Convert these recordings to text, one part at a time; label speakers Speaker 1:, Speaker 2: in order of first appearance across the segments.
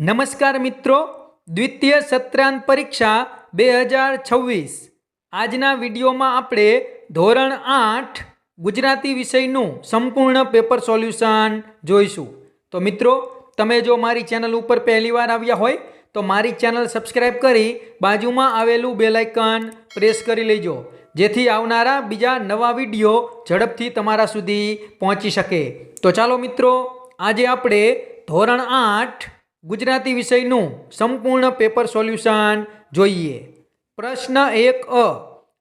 Speaker 1: નમસ્કાર મિત્રો, દ્વિતીય સત્રાંત પરીક્ષા 2026 આજના વિડીયોમાં આપણે ધોરણ 8 ગુજરાતી વિષયનું સંપૂર્ણ પેપર સોલ્યુશન જોઈશું। તો મિત્રો, તમે જો મારી ચેનલ ઉપર પહેલીવાર આવ્યા હોય તો મારી ચેનલ સબસ્ક્રાઈબ કરી બાજુમાં આવેલું બેલ આઇકન પ્રેસ કરી લેજો, જેથી આવનારા બીજા નવા વિડીયો ઝડપથી તમારા સુધી પહોંચી શકે। તો ચાલો મિત્રો, આજે આપણે ધોરણ 8 ગુજરાતી વિષયનું સંપૂર્ણ પેપર સોલ્યુશન જોઈએ। પ્રશ્ન 1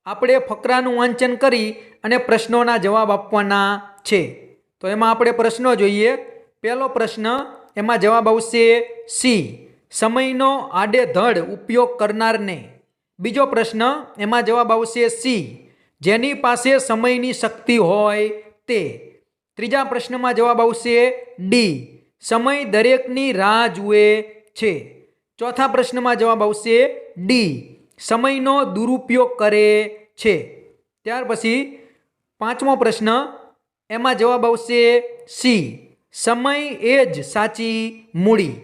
Speaker 1: આપણે ફકરાનું વાંચન કરી અને પ્રશ્નોના જવાબ આપવાના છે। તો એમાં આપણે પ્રશ્નો જોઈએ। પહેલો પ્રશ્ન, એમાં જવાબ આવશે સી, સમયનો આડેધડ ઉપયોગ કરનારને। બીજો પ્રશ્ન, એમાં જવાબ આવશે સી, જેની પાસે સમયની શક્તિ હોય તે। ત્રીજા પ્રશ્નમાં જવાબ આવશે ડી, સમય દરેકની રાહ જુએ છે। ચોથા પ્રશ્નમાં જવાબ આવશે ડી, સમયનો દુરુપયોગ કરે છે। ત્યાર પછી પાંચમો પ્રશ્ન, એમાં જવાબ આવશે સી, સમય એ જ સાચી મૂડી।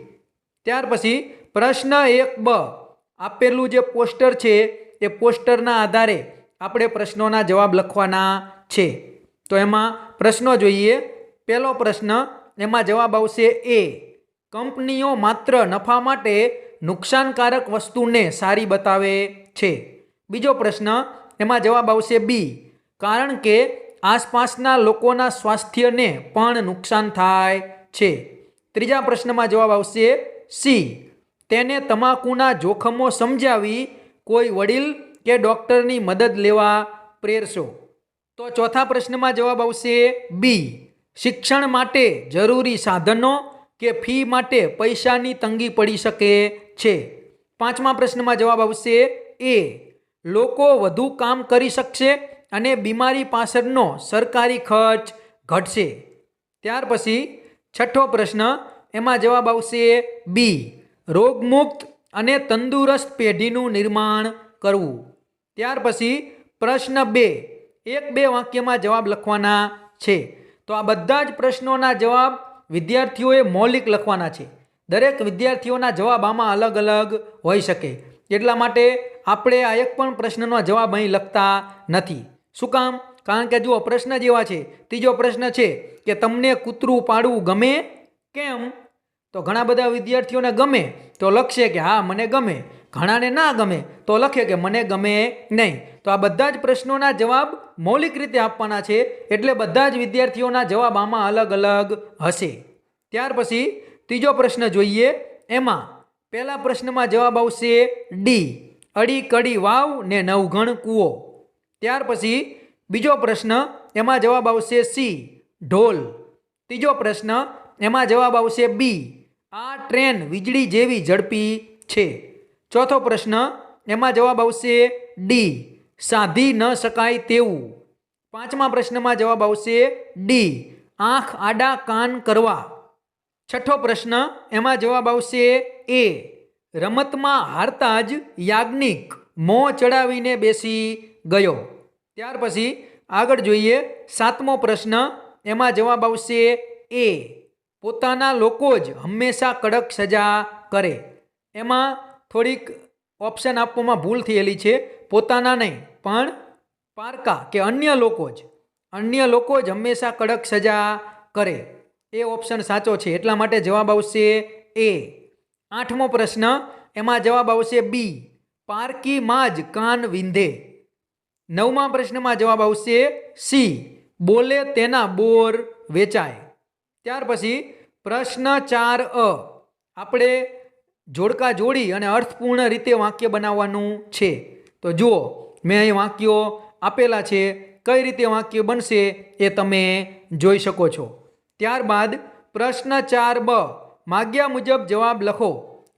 Speaker 1: ત્યાર પછી પ્રશ્ન 1 આપેલું જે પોસ્ટર છે એ પોસ્ટરના આધારે આપણે પ્રશ્નોના જવાબ લખવાના છે। તો એમાં પ્રશ્નો જોઈએ। પહેલો પ્રશ્ન, એમાં જવાબ આવશે એ, કંપનીઓ માત્ર નફા માટે નુકસાનકારક વસ્તુને સારી બતાવે છે। બીજો પ્રશ્ન, એમાં જવાબ આવશે બી, કારણ કે આસપાસના લોકોના સ્વાસ્થ્યને પણ નુકસાન થાય છે। ત્રીજા પ્રશ્નમાં જવાબ આવશે સી, તેને તમાકુના જોખમો સમજાવી કોઈ વડીલ કે ડૉક્ટરની મદદ લેવા પ્રેરશો। તો ચોથા પ્રશ્નમાં જવાબ આવશે બી, શિક્ષણ માટે જરૂરી સાધનો કે ફી માટે પૈસાની તંગી પડી શકે છે। પાંચમા પ્રશ્નમાં જવાબ આવશે એ, લોકો વધુ કામ કરી શકશે અને બીમારી પાછળનો સરકારી ખર્ચ ઘટશે। ત્યાર પછી છઠ્ઠો પ્રશ્ન, એમાં જવાબ આવશે બી, રોગમુક્ત અને તંદુરસ્ત પેઢીનું નિર્માણ કરવું। ત્યાર પછી પ્રશ્ન 2, 1-2 વાક્યમાં જવાબ લખવાના છે। તો આ બધા જ પ્રશ્નોના જવાબ વિદ્યાર્થીઓએ મૌલિક લખવાના છે। દરેક વિદ્યાર્થીઓના જવાબ આમાં અલગ અલગ હોઈ શકે, એટલા માટે આપણે આ એક પણ પ્રશ્નનો જવાબ અહીં લખતા નથી। શું કામ? કારણ કે જુઓ, પ્રશ્ન જેવા છે। ત્રીજો પ્રશ્ન છે કે તમને કૂતરું પાળવું ગમે કેમ? તો ઘણા બધા વિદ્યાર્થીઓને ગમે તો લખશે કે હા મને ગમે, ઘણાને ના ગમે તો લખે કે મને ગમે નહીં। તો આ બધા જ પ્રશ્નોના જવાબ મૌલિક રીતે આપવાના છે, એટલે બધા જ વિદ્યાર્થીઓના જવાબ આમાં અલગ અલગ હશે। ત્યાર પછી ત્રીજો પ્રશ્ન જોઈએ। એમાં પહેલા પ્રશ્નમાં જવાબ આવશે ડી, અડી કડી વાવ ને નવઘણ કૂવો। ત્યાર પછી બીજો પ્રશ્ન, એમાં જવાબ આવશે સી, ઢોલ। ત્રીજો પ્રશ્ન, એમાં જવાબ આવશે બી, આ ટ્રેન વીજળી જેવી ઝડપી છે। ચોથો પ્રશ્ન, એમાં જવાબ આવશે ડી, સાધી ન શકાય તેવું। પાંચમા પ્રશ્નમાં જવાબ આવશે ડી, આંખ આડા કાન કરવા। છઠ્ઠો પ્રશ્ન, એમાં જવાબ આવશે એ, રમતમાં હારતા જ યાજ્ઞિક મોં ચડાવીને બેસી ગયો। ત્યાર પછી આગળ જોઈએ। સાતમો પ્રશ્ન, એમાં જવાબ આવશે એ, પોતાના લોકો જ હંમેશા કડક સજા કરે। એમાં થોડીક ઓપ્શન આપવામાં ભૂલ થયેલી છે, પોતાના નહીં પણ પારકા કે અન્ય લોકો જ હંમેશા કડક સજા કરે, એ ઓપ્શન સાચો છે, એટલા માટે જવાબ આવશે એ। આઠમો પ્રશ્ન, એમાં જવાબ આવશે બી, પારકી માં જ કાન વિંધે। નવમા પ્રશ્નમાં જવાબ આવશે સી, બોલે તેના બોર વેચાય। ત્યાર પછી પ્રશ્ન 4 આપણે જોડકા જોડી અને અર્થપૂર્ણ રીતે વાક્ય બનાવવાનું છે। તો જુઓ, મેં અહીં વાક્યો આપેલા છે, કઈ રીતે વાક્ય બનશે એ તમે જોઈ શકો છો। ત્યારબાદ પ્રશ્ન 4 માગ્યા મુજબ જવાબ લખો।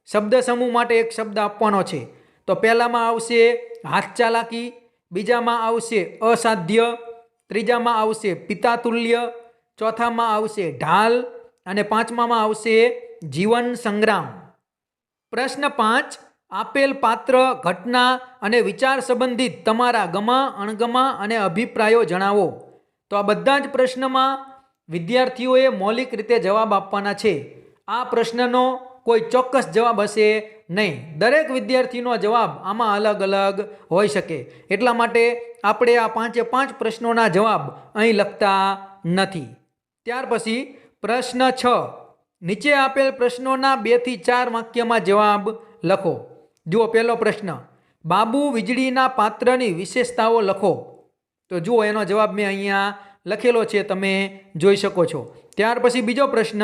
Speaker 1: શબ્દ સમૂહ માટે એક શબ્દ આપવાનો છે। તો પહેલામાં આવશે હાથ ચાલાકી, બીજામાં આવશે અસાધ્ય, ત્રીજામાં આવશે પિતાતુલ્ય, ચોથામાં આવશે ઢાલ અને પાંચમામાં આવશે જીવન સંગ્રામ। પ્રશ્ન 5, આપેલ પાત્ર, ઘટના અને વિચાર સંબંધિત તમારા ગમા અણગમા અને અભિપ્રાયો જણાવો। તો આ બધા જ પ્રશ્નમાં વિદ્યાર્થીઓએ મૌલિક રીતે જવાબ આપવાના છે। આ પ્રશ્નનો કોઈ ચોક્કસ જવાબ હશે નહીં. દરેક વિદ્યાર્થીનો જવાબ આમાં અલગ અલગ હોઈ શકે. એટલા માટે આપણે આ 5 પ્રશ્નોના જવાબ અહીં લખતા નથી. ત્યાર પછી પ્રશ્ન 6, નીચે આપેલ પ્રશ્નોના 2 થી 4 વાક્યમાં જવાબ લખો. જુઓ પહેલો પ્રશ્ન, બાબુ વીજળીના પાત્રની વિશેષતાઓ લખો. તો જુઓ એનો જવાબ મેં અહીંયા લખેલો છે, તમે જોઈ શકો છો. ત્યાર પછી બીજો પ્રશ્ન,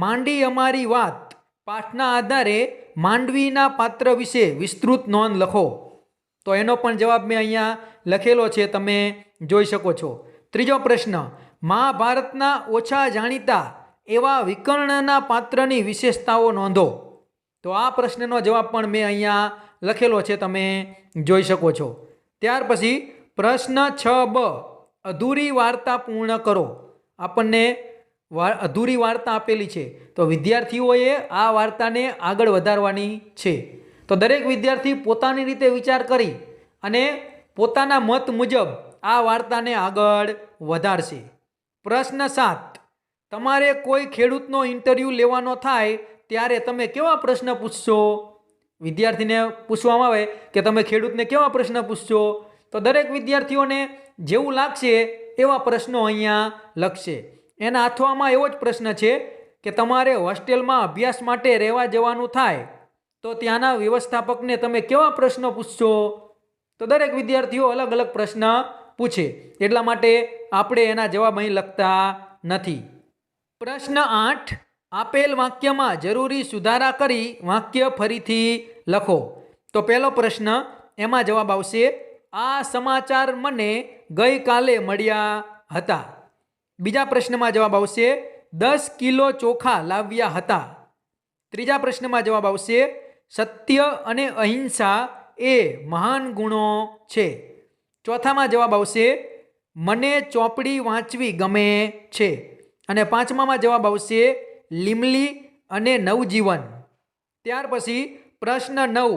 Speaker 1: માંડી અમારી વાત પાઠના આધારે માંડવીના પાત્ર વિશે વિસ્તૃત નોંધ લખો. તો એનો પણ જવાબ મેં અહીંયા લખેલો છે, તમે જોઈ શકો છો. ત્રીજો પ્રશ્ન, મહાભારતના ઓછા જાણીતા એવા વિકર્ણના પાત્રની વિશેષતાઓ નોંધો. તો આ પ્રશ્નનો જવાબ પણ મેં અહીંયા લખેલો છે, તમે જોઈ શકો છો. ત્યાર પછી પ્રશ્ન 6b, અધૂરી વાર્તા પૂર્ણ કરો. આપણને અધૂરી વાર્તા આપેલી છે, તો વિદ્યાર્થીઓએ આ વાર્તાને આગળ વધારવાની છે. તો દરેક વિદ્યાર્થી પોતાની રીતે વિચાર કરી અને પોતાના મત મુજબ આ વાર્તાને આગળ વધારશે. પ્રશ્ન 7, તમારે કોઈ ખેડૂતનો ઇન્ટરવ્યૂ લેવાનો થાય ત્યારે તમે કેવા પ્રશ્ન પૂછશો? વિદ્યાર્થીને પૂછવામાં આવે કે તમે ખેડૂતને કેવા પ્રશ્ન પૂછશો? તો દરેક વિદ્યાર્થીઓને જેવું લાગશે એવા પ્રશ્નો અહીંયા લખશે. એના અથવામાં એવો જ પ્રશ્ન છે કે તમારે હોસ્ટેલમાં અભ્યાસ માટે રહેવા જવાનું થાય તો ત્યાંના વ્યવસ્થાપકને તમે કેવા પ્રશ્નો પૂછશો? તો દરેક વિદ્યાર્થીઓ અલગ અલગ પ્રશ્ન પૂછે. એટલા માટે આપણે એના જવાબ અહીં લખતા નથી. પ્રશ્ન 8, આપેલ વાક્યમાં જરૂરી સુધારા કરી વાક્ય ફરીથી લખો. તો પહેલો પ્રશ્ન, એમાં જવાબ આવશે, આ સમાચાર મને ગઈકાલે મળ્યા હતા. બીજા પ્રશ્નમાં જવાબ આવશે, 10 કિલો ચોખા લાવ્યા હતા. ત્રીજા પ્રશ્નમાં જવાબ આવશે, સત્ય અને અહિંસા એ મહાન ગુણો છે. ચોથામાં જવાબ આવશે, મને ચોપડી વાંચવી ગમે છે. અને પાંચમામાં જવાબ આવશે, લીમલી અને નવજીવન. ત્યાર પછી પ્રશ્ન 9,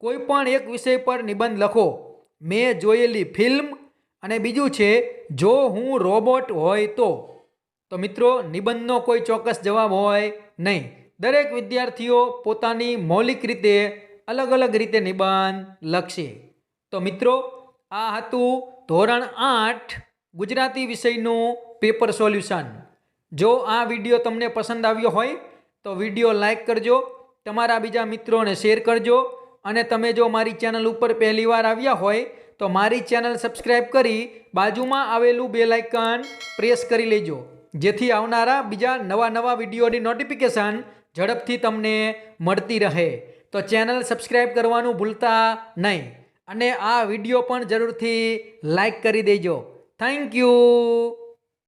Speaker 1: કોઈ પણ એક વિષય પર નિબંધ લખો. મેં જોયેલી ફિલ્મ, અને બીજું છે જો હું રોબોટ હોય તો. તો મિત્રો, નિબંધનો કોઈ ચોક્કસ જવાબ હોય નહીં. દરેક વિદ્યાર્થીઓ પોતાની મૌલિક રીતે અલગ અલગ રીતે નિબંધ લખશે. તો મિત્રો, આ હતું ધોરણ 8 ગુજરાતી વિષયનું પેપર સોલ્યુશન. જો આ વિડીયો તમને પસંદ આવ્યો હોય તો વિડીયો લાઈક કરજો, તમારા બીજા મિત્રોને શેર કરજો, અને તમે જો મારી ચેનલ ઉપર પહેલીવાર આવ્યા હોય તો મારી ચેનલ સબસ્ક્રાઈબ કરી બાજુમાં આવેલું બેલ આઇકન પ્રેસ કરી લેજો, જેથી આવનારા બીજા નવા વિડીયોની નોટિફિકેશન ઝડપથી તમને મળતી રહે. તો ચેનલ સબસ્ક્રાઈબ કરવાનું ભૂલતા નહીં, અને આ વિડીયો પણ જરૂરથી લાઈક કરી દેજો. Thank you.